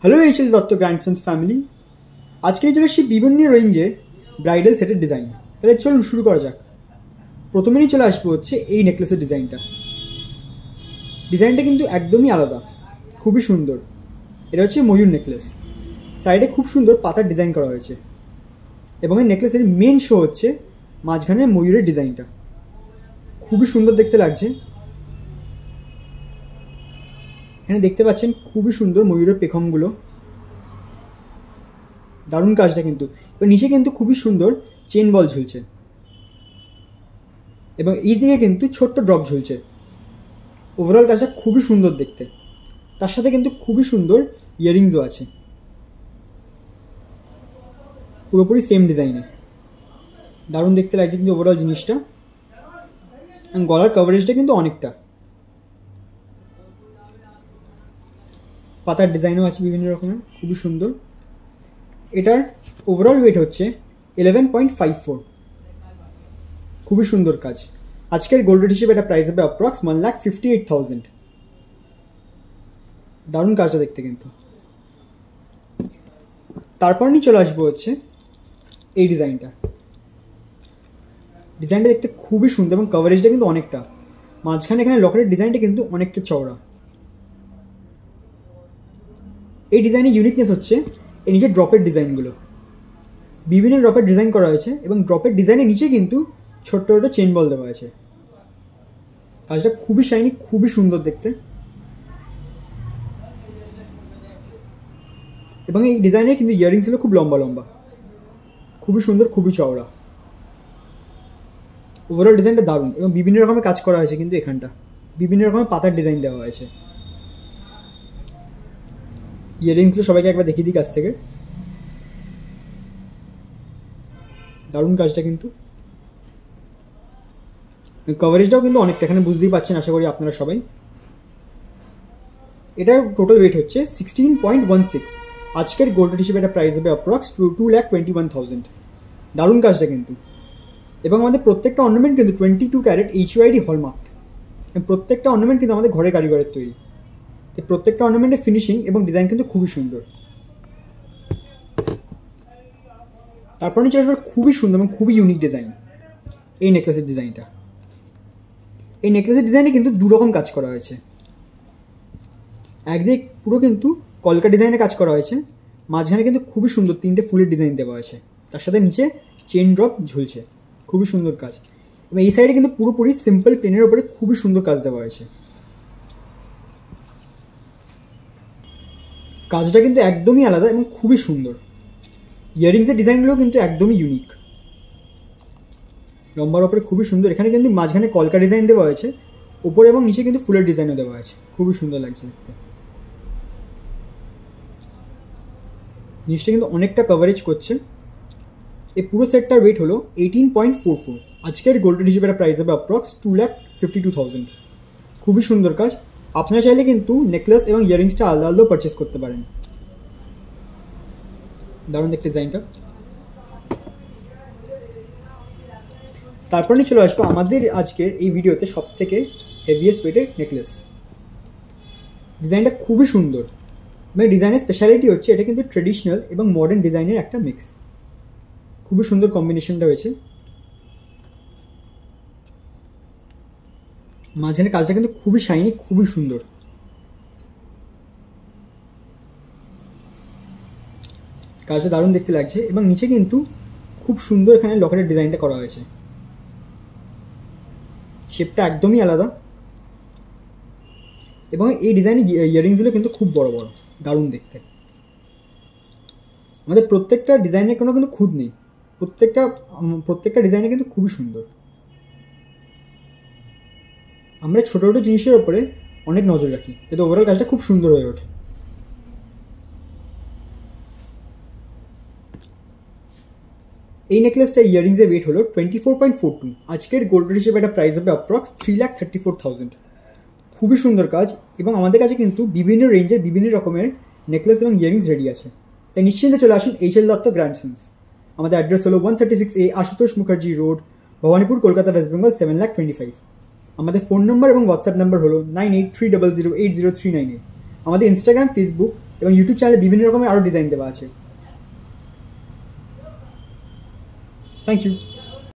Hello HL Dutta grandsons family. আজকে চলে এসেছি বিভিন্ন রেঞ্জের ব্রাইডাল সেটের ডিজাইন। তাহলে চলুন শুরু করা যাক। প্রথমেই চলে আসবো হচ্ছে এই নেকলেসের ডিজাইনটা কিন্তু একদমই আলাদা, খুবই সুন্দর। এটা হচ্ছে ময়ূর নেকলেস, সাইডে খুব সুন্দর পাতার ডিজাইন করা হয়েছে এবং এই নেকলেসের মেন শো হচ্ছে মাঝখানে ময়ূরের ডিজাইনটা, খুবই সুন্দর দেখতে লাগছে। এখানে দেখতে পাচ্ছেন খুবই সুন্দর ময়ূরের পেখমগুলো, দারুণ কাজটা কিন্তু। এবার নিচে কিন্তু খুবই সুন্দর চেন বল ঝুলছে এবং এই দিকে কিন্তু ছোট্ট ড্রপ ঝুলছে। ওভারঅল কাজটা খুবই সুন্দর দেখতে, তার সাথে কিন্তু খুবই সুন্দর ইয়াররিংসও আছে, পুরোপুরি সেম ডিজাইনে। দারুণ দেখতে লাগছে কিন্তু ওভারঅল জিনিসটা। গলার কভারেজটা কিন্তু অনেকটা, পাতার ডিজাইনও আছে বিভিন্ন রকমের, খুবই সুন্দর। এটার ওভারঅল ওয়েট হচ্ছে 11.54, খুবই সুন্দর কাজ। আজকের গোল্ড রেট হিসেবে এটা প্রাইস হবে অ্যাপ্রক্স 1,58,000। দারুণ কাজটা দেখতে কিন্তু। তারপর নিয়ে চলে আসবো হচ্ছে এই ডিজাইনটা দেখতে খুবই সুন্দর এবং কভারেজটা কিন্তু অনেকটা। মাঝখানে এখানে লকেটের ডিজাইনটা কিন্তু অনেকটা চওড়া। এই ডিজাইনের ইউনিকনেস হচ্ছে এই নিচে ড্রপের ডিজাইনগুলো, বিভিন্ন ড্রপের ডিজাইন করা হয়েছে এবং ড্রপের ডিজাইনের নিচে কিন্তু ছোট্ট ছোটো চেন বল দেওয়া আছে। কাজটা খুবই শাইনি, খুবই সুন্দর দেখতে এবং এই ডিজাইনের কিন্তু ইয়াররিংসগুলো খুব লম্বা লম্বা, খুবই সুন্দর, খুবই চওড়া। ওভারঅল ডিজাইনটা দারুণ এবং বিভিন্ন রকমের কাজ করা হয়েছে কিন্তু এখানটা বিভিন্ন রকমের পাতার ডিজাইন দেওয়া হয়েছে। ইয়াররিংসগুলো সবাইকে একবার দেখিয়ে দিই কাছ থেকে। দারুণ কাজটা কিন্তু, কভারেজটাও কিন্তু অনেকটা, এখানে বুঝতেই পারছেন আশা করি আপনারা সবাই। এটার টোটাল ওয়েট হচ্ছে 16.16। আজকের গোল্ড রেট হিসেবে এটা প্রাইস হবে অ্যাপ্রক্স 2,21,000। দারুণ কাজটা কিন্তু। এবং আমাদের প্রত্যেকটা অর্নামেন্ট কিন্তু 22 ক্যারেট HUID হলমার্ক। প্রত্যেকটা অর্নামেন্ট কিন্তু আমাদের ঘরে কারিগরের তৈরি, তো প্রত্যেকটা অর্নামেন্টের ফিনিশিং এবং ডিজাইন কিন্তু খুবই সুন্দর। তারপর নিচে আসবে খুবই সুন্দর এবং খুবই ইউনিক ডিজাইন এই নেকলেসের ডিজাইনটা। এই নেকলেসের ডিজাইনে কিন্তু দুরকম কাজ করা হয়েছে। একদিক পুরো কিন্তু কলকা ডিজাইনে কাজ করা হয়েছে, মাঝখানে কিন্তু খুবই সুন্দর তিনটে ফুলের ডিজাইন দেওয়া হয়েছে, তার সাথে নিচে চেন ড্রপ ঝুলছে, খুবই সুন্দর কাজ। এবং এই সাইডে কিন্তু পুরোপুরি সিম্পল প্লেনের ওপরে খুবই সুন্দর কাজ দেওয়া হয়েছে। কাজটা কিন্তু একদমই আলাদা এবং খুবই সুন্দর। ইয়াররিংসের ডিজাইনগুলো কিন্তু একদমই ইউনিক, লম্বার ওপরে খুবই সুন্দর। এখানে কিন্তু মাঝখানে কলকা ডিজাইন দেওয়া হয়েছে, উপরে এবং নিচে কিন্তু ফুলের ডিজাইনও দেওয়া আছে, খুবই সুন্দর লাগছে দেখতে। জিনিসটা কিন্তু অনেকটা কভারেজ করছে। এই পুরো সেটটার ওয়েট হলো 18.44। আজকের গোল্ড রেট হিসেবে প্রাইস হবে অ্যাপ্রক্স 2,52,000। খুবই সুন্দর কাজ। আপনারা চাইলে কিন্তু নেকলেস এবং ইয়াররিংসটা আলাদা আলাদাও পারচেস করতে পারেন। দারুণ দেখতে ডিজাইনটা। তারপর নিয়ে চলে আসবো আমাদের আজকের এই ভিডিওতে সব থেকে হেভিয়েস্ট ওয়েটের নেকলেস। ডিজাইনটা খুবই সুন্দর, মানে ডিজাইনের স্পেশালিটি হচ্ছে এটা কিন্তু ট্রেডিশনাল এবং মডার্ন ডিজাইনের একটা মিক্স, খুবই সুন্দর কম্বিনেশনটা হয়েছে। মাঝখানে কাজটা কিন্তু খুবই শাইনি, খুবই সুন্দর। কাজটা দারুণ দেখতে লাগছে এবং নিচে কিন্তু খুব সুন্দর এখানে লকেটের ডিজাইনটা করা হয়েছে, শেপটা একদমই আলাদা। এবং এই ডিজাইনের ইয়াররিংসগুলো কিন্তু খুব বড় বড়, দারুণ দেখতে। আমাদের প্রত্যেকটা ডিজাইনের কোনো কিন্তু খুঁত নেই, প্রত্যেকটা ডিজাইনে কিন্তু খুবই সুন্দর। আমরা ছোটো ছোটো জিনিসের ওপরে অনেক নজর রাখি যাতে ওভারঅল কাজটা খুব সুন্দর হয়ে ওঠে। এই নেকলেসটা ইয়াররিংসের ওয়েট হলো 24.42। আজকের গোল্ড রেট হিসেবে একটা প্রাইস হবে অ্যাপ্রক্স 3,34,000। খুবই সুন্দর কাজ এবং আমাদের কাছে কিন্তু বিভিন্ন রেঞ্জের বিভিন্ন রকমের নেকলেস এবং ইয়াররিংস রেডি আছে, তাই নিশ্চিন্তে চলে আসুন এইচএল দত্ত গ্র্যান্ডসন্স। আমাদের অ্যাড্রেস হলো 136A Ashutosh Mukherjee road, Bhowanipore, Kolkata, West Bengal 7,25,000। আমাদের ফোন নম্বর এবং হোয়াটসঅ্যাপ নাম্বার হলো 9830080398। আমাদের ইনস্টাগ্রাম, ফেসবুক এবং ইউটিউব চ্যানেলে বিভিন্ন রকমের আরও ডিজাইন দেওয়া আছে। Thank you.